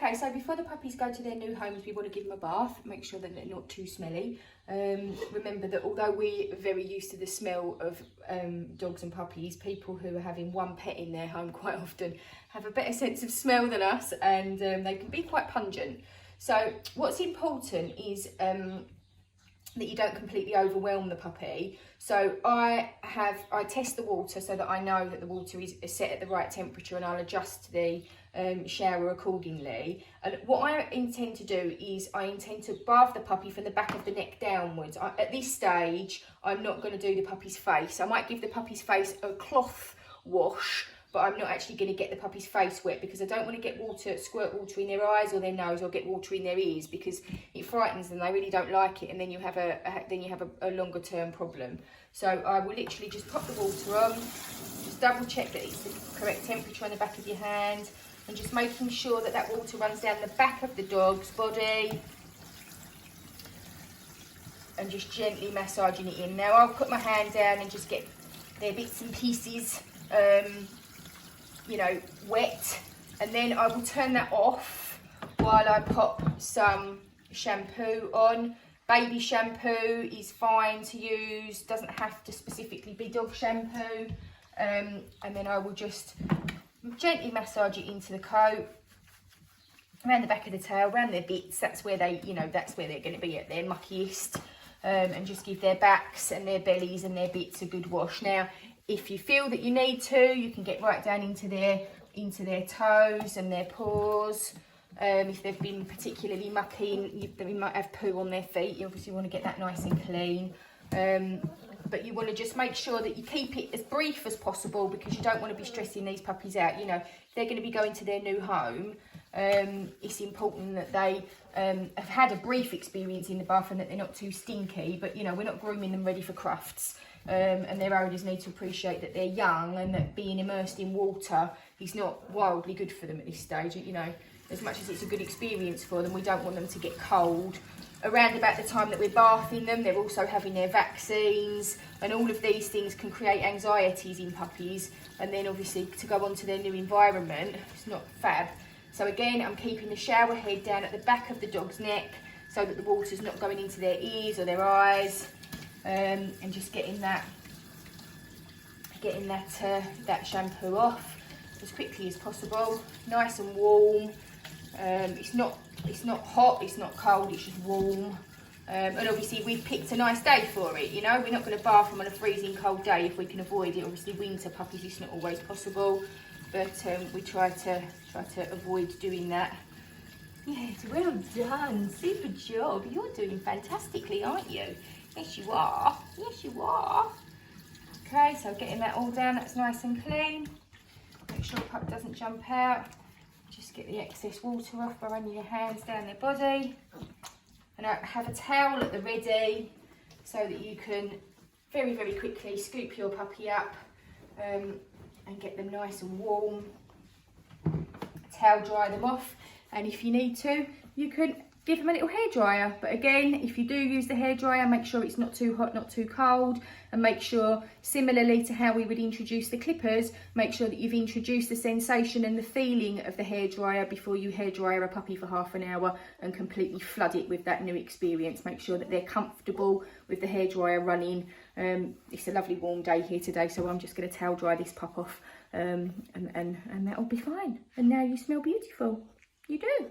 Okay, so before the puppies go to their new homes, we want to give them a bath, make sure that they're not too smelly. Remember that although we're very used to the smell of dogs and puppies, people who are having one pet in their home quite often have a better sense of smell than us, and they can be quite pungent. So what's important is that you don't completely overwhelm the puppy. So I test the water so that I know that the water is set at the right temperature, and I'll adjust the shower accordingly. And what I intend to do is I intend to bath the puppy from the back of the neck downwards. At this stage, I'm not going to do the puppy's face. I might give the puppy's face a cloth wash, but I'm not actually going to get the puppy's face wet, because I don't want to get squirt water in their eyes or their nose, or get water in their ears, because it frightens them. They really don't like it, and then you have a longer term problem. So I will literally just pop the water on, just double check that it's the correct temperature on the back of your hand, and just making sure that that water runs down the back of the dog's body, and just gently massaging it in. Now I'll put my hand down and just get their bits and pieces you know, wet, and then I will turn that off while I pop some shampoo on. Baby shampoo is fine to use, doesn't have to specifically be dog shampoo. And then I will just gently massage it into the coat, around the back of the tail, around their bits. That's where they, you know, that's where they're going to be at their muckiest. And just give their backs and their bellies and their bits a good wash. Now, if you feel that you need to, you can get right down into their toes and their paws. If they've been particularly mucky, they might have poo on their feet. You obviously want to get that nice and clean. But you want to just make sure that you keep it as brief as possible, because you don't want to be stressing these puppies out. You know, if they're going to be going to their new home, it's important that they have had a brief experience in the bath and that they're not too stinky. But, you know, we're not grooming them ready for crufts. And their owners need to appreciate that they're young, and that being immersed in water is not wildly good for them at this stage. You know, as much as it's a good experience for them, we don't want them to get cold. Around about the time that we're bathing them, they're also having their vaccines, and all of these things can create anxieties in puppies, and then obviously to go on to their new environment, it's not fab. So again, I'm keeping the shower head down at the back of the dog's neck so that the water's not going into their ears or their eyes. And just getting that shampoo off as quickly as possible, nice and warm. It's not hot, it's not cold, it's just warm. And obviously we've picked a nice day for it. You know, we're not going to bath them on a freezing cold day if we can avoid it. Obviously, winter puppies, it's not always possible, but we try to avoid doing that. Yes, well done, super job. You're doing fantastically, aren't you? Yes, you are. Yes, you are. Okay, so getting that all down, that's nice and clean. Make sure the pup doesn't jump out. Just get the excess water off by running your hands down their body. And I have a towel at the ready so that you can very, very quickly scoop your puppy up and get them nice and warm. Towel dry them off, and if you need to, you can give them a little hairdryer. But again, if you do use the hairdryer, make sure it's not too hot, not too cold, and make sure, similarly to how we would introduce the clippers, make sure that you've introduced the sensation and the feeling of the hairdryer before you hairdryer a puppy for half an hour and completely flood it with that new experience. Make sure that they're comfortable with the hairdryer running. It's a lovely warm day here today, so I'm just going to towel dry this pup off, and that'll be fine. And now you smell beautiful. You do.